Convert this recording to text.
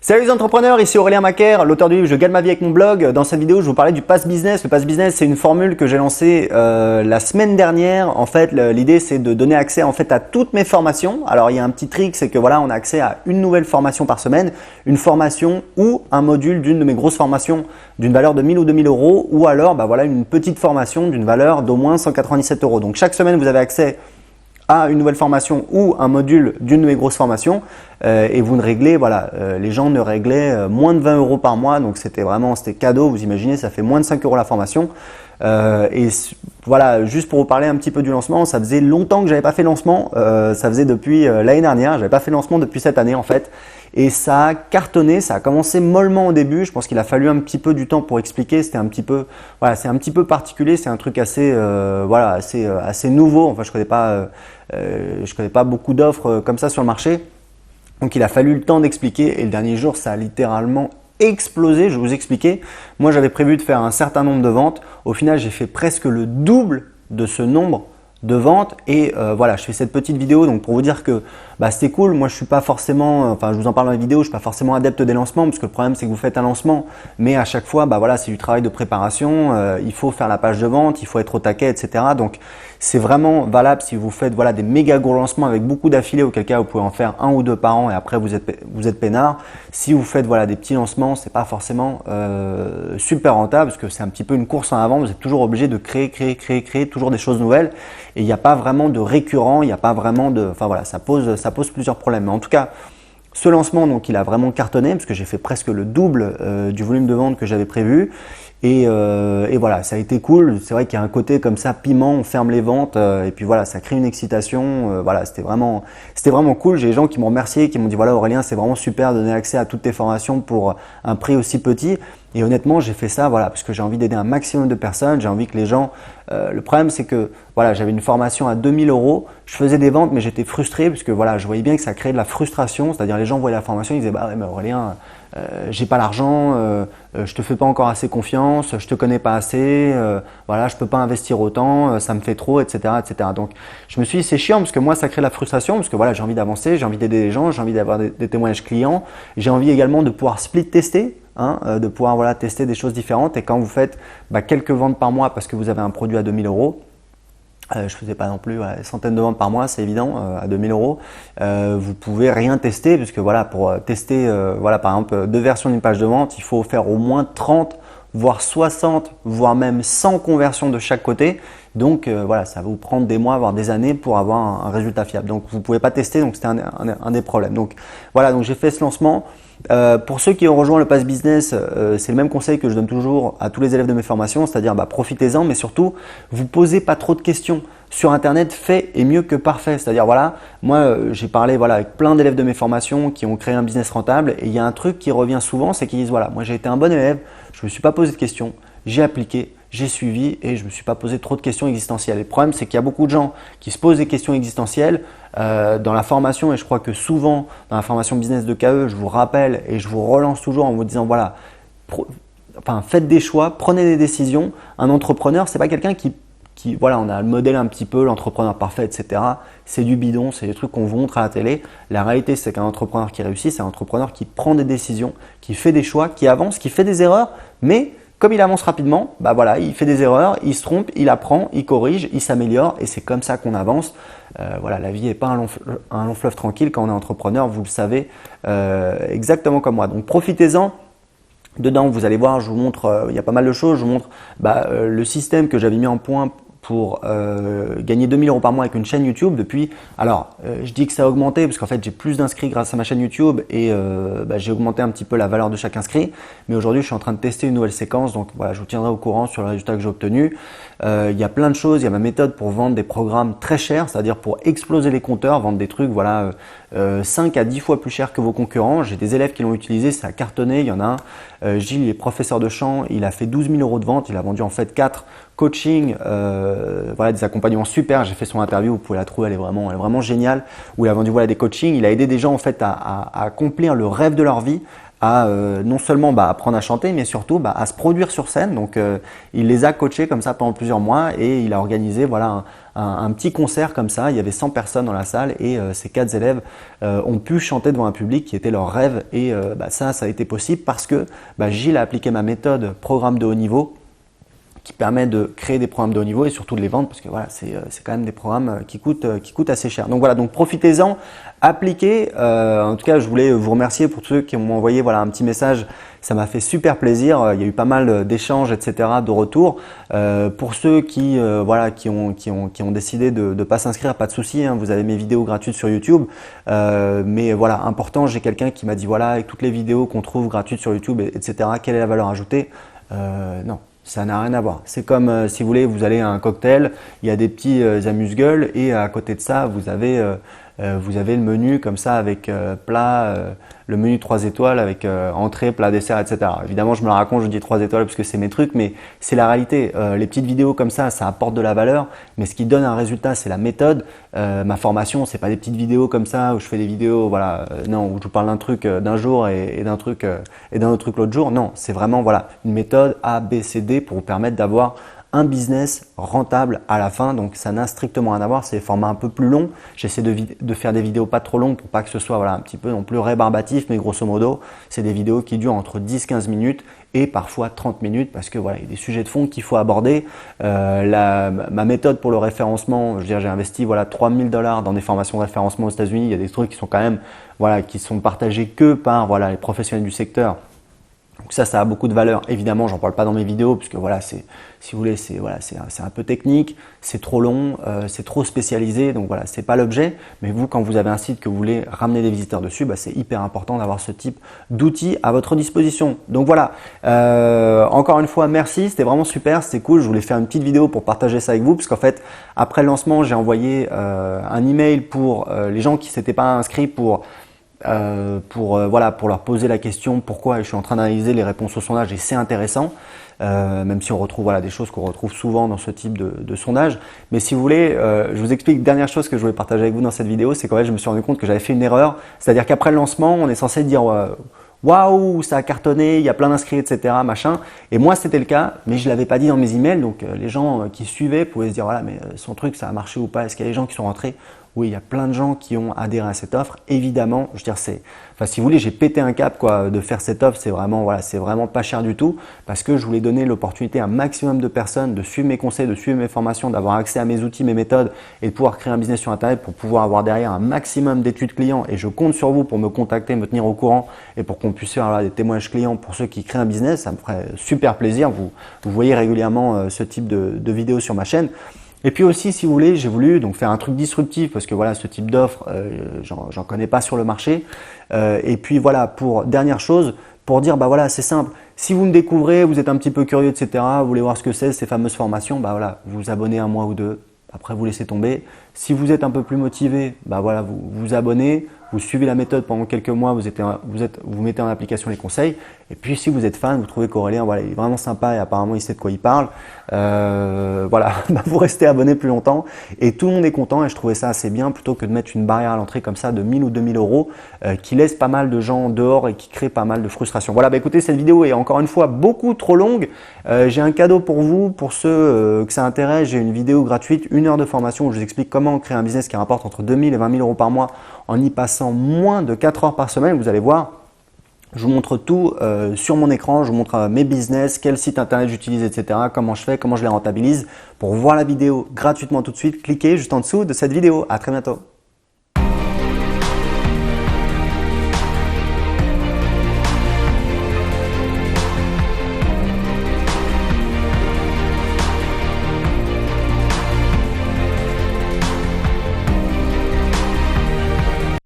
Salut les entrepreneurs, ici Aurélien Macaire, l'auteur du livre Je gagne ma vie avec mon blog. Dans cette vidéo, je vais vous parler du Pass Business. Le Pass Business, c'est une formule que j'ai lancée la semaine dernière. En fait, l'idée, c'est de donner accès à toutes mes formations. Alors, il y a un petit trick, c'est que voilà, on a accès à une nouvelle formation par semaine, une formation ou un module d'une de mes grosses formations d'une valeur de 1000 ou 2000 euros, ou alors une petite formation d'une valeur d'au moins 197 euros. Donc, chaque semaine, vous avez accès à une nouvelle formation ou un module d'une de mes grosses formations et vous ne réglez, les gens ne réglaient moins de 20 euros par mois, donc c'était cadeau. Vous imaginez, ça fait moins de 5 euros la formation. Et voilà, juste pour vous parler un petit peu du lancement, ça faisait longtemps que j'avais pas fait de lancement, ça faisait depuis l'année dernière, j'avais pas fait de lancement depuis cette année en fait. Et ça a cartonné, ça a commencé mollement au début. Je pense qu'il a fallu un petit peu du temps pour expliquer. C'était un petit peu, c'est un petit peu particulier. C'est un truc assez nouveau. Enfin, je connais pas beaucoup d'offres comme ça sur le marché. Donc, il a fallu le temps d'expliquer. Et le dernier jour, ça a littéralement explosé. Je vais vous expliquer. Moi, j'avais prévu de faire un certain nombre de ventes. Au final, j'ai fait presque le double de ce nombre de ventes et je fais cette petite vidéo donc pour vous dire que c'était cool. Moi je suis pas forcément, je vous en parle dans la vidéo, je suis pas forcément adepte des lancements parce que le problème c'est que vous faites un lancement mais à chaque fois c'est du travail de préparation, il faut faire la page de vente, il faut être au taquet, etc. Donc c'est vraiment valable si vous faites des méga gros lancements avec beaucoup d'affilés, auquel cas vous pouvez en faire un ou deux par an et après vous êtes peinard. Si vous faites des petits lancements, c'est pas forcément super rentable parce que c'est un petit peu une course en avant. Vous êtes toujours obligé de créer toujours des choses nouvelles et il n'y a pas vraiment de récurrent, il n'y a pas vraiment de, ça pose plusieurs problèmes. Mais en tout cas, ce lancement, donc, il a vraiment cartonné parce que j'ai fait presque le double du volume de vente que j'avais prévu. Et voilà, ça a été cool. C'est vrai qu'il y a un côté comme ça, piment, on ferme les ventes et puis ça crée une excitation. C'était vraiment cool. J'ai des gens qui m'ont remercié, qui m'ont dit Aurélien, c'est vraiment super de donner accès à toutes tes formations pour un prix aussi petit. Et honnêtement, j'ai fait ça parce que j'ai envie d'aider un maximum de personnes. J'ai envie que les gens… le problème, c'est que j'avais une formation à 2000 euros. Je faisais des ventes, mais j'étais frustré parce que je voyais bien que ça créait de la frustration. C'est-à-dire les gens voyaient la formation, ils disaient mais Aurélien, j'ai pas l'argent, je te fais pas encore assez confiance, je te connais pas assez, je peux pas investir autant, ça me fait trop, etc., etc. Donc je me suis dit c'est chiant parce que moi ça crée de la frustration parce que j'ai envie d'avancer, j'ai envie d'aider les gens, j'ai envie d'avoir des témoignages clients, j'ai envie également de pouvoir split tester. De pouvoir tester des choses différentes et quand vous faites quelques ventes par mois parce que vous avez un produit à 2000 euros, je faisais pas non plus des centaines de ventes par mois, c'est évident, à 2000 euros, vous pouvez rien tester parce que pour tester par exemple 2 versions d'une page de vente, il faut faire au moins 30 voire 60 voire même 100 conversions de chaque côté. Donc ça va vous prendre des mois voire des années pour avoir un résultat fiable. Donc vous pouvez pas tester, donc c'était un des problèmes. Donc donc j'ai fait ce lancement. Pour ceux qui ont rejoint le Pass Business, c'est le même conseil que je donne toujours à tous les élèves de mes formations, c'est-à-dire profitez-en, mais surtout vous posez pas trop de questions. Sur internet, fait est mieux que parfait. C'est-à-dire moi j'ai parlé avec plein d'élèves de mes formations qui ont créé un business rentable et il y a un truc qui revient souvent, c'est qu'ils disent moi j'ai été un bon élève, je me suis pas posé de questions, j'ai appliqué, j'ai suivi et je me suis pas posé trop de questions existentielles. Et le problème, c'est qu'il y a beaucoup de gens qui se posent des questions existentielles dans la formation et je crois que souvent dans la formation business de KE, je vous rappelle et je vous relance toujours en vous disant faites des choix, prenez des décisions. Un entrepreneur, c'est pas quelqu'un qui on a le modèle un petit peu, l'entrepreneur parfait, etc. C'est du bidon, c'est des trucs qu'on vous montre à la télé. La réalité, c'est qu'un entrepreneur qui réussit, c'est un entrepreneur qui prend des décisions, qui fait des choix, qui avance, qui fait des erreurs, mais comme il avance rapidement, il fait des erreurs, il se trompe, il apprend, il corrige, il s'améliore et c'est comme ça qu'on avance. La vie n'est pas un long fleuve tranquille quand on est entrepreneur, vous le savez exactement comme moi. Donc profitez-en. Dedans, vous allez voir, je vous montre, il y a pas mal de choses. Je vous montre le système que j'avais mis en point pour gagner 2000 euros par mois avec une chaîne YouTube depuis. Alors, je dis que ça a augmenté parce qu'en fait, j'ai plus d'inscrits grâce à ma chaîne YouTube et j'ai augmenté un petit peu la valeur de chaque inscrit. Mais aujourd'hui, je suis en train de tester une nouvelle séquence. Donc, je vous tiendrai au courant sur le résultat que j'ai obtenu. Il y a plein de choses. Il y a ma méthode pour vendre des programmes très chers, c'est-à-dire pour exploser les compteurs, vendre des trucs 5 à 10 fois plus cher que vos concurrents. J'ai des élèves qui l'ont utilisé, ça a cartonné. Il y en a un, Gilles, il est professeur de chant, il a fait 12 000 euros de vente. Il a vendu en fait 4 coachings, des accompagnements super. J'ai fait son interview, vous pouvez la trouver, elle est vraiment géniale. Où il a vendu des coachings. Il a aidé des gens en fait à accomplir le rêve de leur vie, à non seulement apprendre à chanter, mais surtout à se produire sur scène. Donc, il les a coachés comme ça pendant plusieurs mois et il a organisé un petit concert comme ça. Il y avait 100 personnes dans la salle et ces 4 élèves ont pu chanter devant un public qui était leur rêve. Et ça a été possible parce que Gilles a appliqué ma méthode programme de haut niveau, qui permet de créer des programmes de haut niveau et surtout de les vendre parce que voilà, c'est quand même des programmes qui coûtent assez cher. Donc voilà, donc profitez-en, appliquez. En tout cas, je voulais vous remercier pour tous ceux qui m'ont envoyé un petit message. Ça m'a fait super plaisir. Il y a eu pas mal d'échanges, etc., de retours. Pour ceux qui ont décidé de ne pas s'inscrire, pas de souci. Vous avez mes vidéos gratuites sur YouTube. Mais voilà, important. J'ai quelqu'un qui m'a dit voilà, avec toutes les vidéos qu'on trouve gratuites sur YouTube, etc., quelle est la valeur ajoutée? Non. Ça n'a rien à voir. C'est comme si vous voulez, vous allez à un cocktail, il y a des petits amuse-gueules et à côté de ça, vous avez le menu comme ça avec plat, le menu 3 étoiles avec entrée, plat, dessert, etc. Évidemment, je me la raconte, je dis 3 étoiles parce que c'est mes trucs, mais c'est la réalité. Les petites vidéos comme ça apporte de la valeur, mais ce qui donne un résultat, c'est la méthode. Ma formation, c'est pas des petites vidéos comme ça où je fais des vidéos, non, où je vous parle d'un truc d'un jour et d'un truc et d'un autre truc l'autre jour. Non, c'est vraiment une méthode A, B, C, D pour vous permettre d'avoir un business rentable à la fin. Donc ça n'a strictement rien à voir, c'est des formats un peu plus longs. J'essaie de faire des vidéos pas trop longues pour pas que ce soit un petit peu non plus rébarbatif, mais grosso modo, c'est des vidéos qui durent entre 10-15 minutes et parfois 30 minutes parce que il y a des sujets de fond qu'il faut aborder. Ma méthode pour le référencement, j'ai investi $3000 dans des formations de référencement aux États-Unis. Il y a des trucs qui sont quand même qui sont partagés que par les professionnels du secteur. Donc ça a beaucoup de valeur. Évidemment, j'en parle pas dans mes vidéos puisque si vous voulez, c'est un peu technique, c'est trop long, c'est trop spécialisé. Donc voilà, c'est pas l'objet. Mais vous, quand vous avez un site que vous voulez ramener des visiteurs dessus, c'est hyper important d'avoir ce type d'outils à votre disposition. Donc voilà. Encore une fois, merci. C'était vraiment super, c'était cool. Je voulais faire une petite vidéo pour partager ça avec vous parce qu'en fait, après le lancement, j'ai envoyé un email pour les gens qui s'étaient pas inscrits pour leur poser la question pourquoi. Je suis en train d'analyser les réponses au sondage et c'est intéressant, même si on retrouve des choses qu'on retrouve souvent dans ce type de sondage. Mais si vous voulez, je vous explique, dernière chose que je voulais partager avec vous dans cette vidéo, c'est qu'en fait je me suis rendu compte que j'avais fait une erreur. C'est-à-dire qu'après le lancement, on est censé dire waouh, ça a cartonné, il y a plein d'inscrits, etc. machin. Et moi c'était le cas, mais je l'avais pas dit dans mes emails, donc les gens qui suivaient pouvaient se dire voilà, mais son truc ça a marché ou pas? Est-ce qu'il y a des gens qui sont rentrés? Oui, il y a plein de gens qui ont adhéré à cette offre. Évidemment, je veux dire, si vous voulez, j'ai pété un cap de faire cette offre. C'est vraiment pas cher du tout parce que je voulais donner l'opportunité à un maximum de personnes de suivre mes conseils, de suivre mes formations, d'avoir accès à mes outils, mes méthodes et de pouvoir créer un business sur Internet pour pouvoir avoir derrière un maximum d'études clients. Et je compte sur vous pour me contacter, me tenir au courant et pour qu'on puisse faire des témoignages clients pour ceux qui créent un business. Ça me ferait super plaisir. Vous voyez régulièrement ce type de vidéos sur ma chaîne. Et puis aussi, si vous voulez, j'ai voulu faire un truc disruptif parce que ce type d'offre, j'en connais pas sur le marché. Et puis pour dernière chose, pour dire c'est simple. Si vous me découvrez, vous êtes un petit peu curieux, etc. Vous voulez voir ce que c'est ces fameuses formations, vous vous abonnez un mois ou deux. Après, vous laissez tomber. Si vous êtes un peu plus motivé, vous vous abonnez. Vous suivez la méthode pendant quelques mois, vous mettez en application les conseils. Et puis si vous êtes fan, vous trouvez qu'Aurélien il est vraiment sympa et apparemment il sait de quoi il parle, vous restez abonné plus longtemps et tout le monde est content. Et je trouvais ça assez bien plutôt que de mettre une barrière à l'entrée comme ça de 1000 ou 2000 euros qui laisse pas mal de gens dehors et qui crée pas mal de frustration. Voilà, écoutez, cette vidéo est encore une fois beaucoup trop longue. J'ai un cadeau pour vous, pour ceux que ça intéresse. J'ai une vidéo gratuite, 1 heure de formation où je vous explique comment créer un business qui rapporte entre 2000 et 20 000 euros par mois en y passant moins de 4 heures par semaine. Vous allez voir, je vous montre tout sur mon écran, je vous montre mes business, quel site internet j'utilise, etc. Comment je fais, comment je les rentabilise. Pour voir la vidéo gratuitement tout de suite, cliquez juste en dessous de cette vidéo. À très bientôt.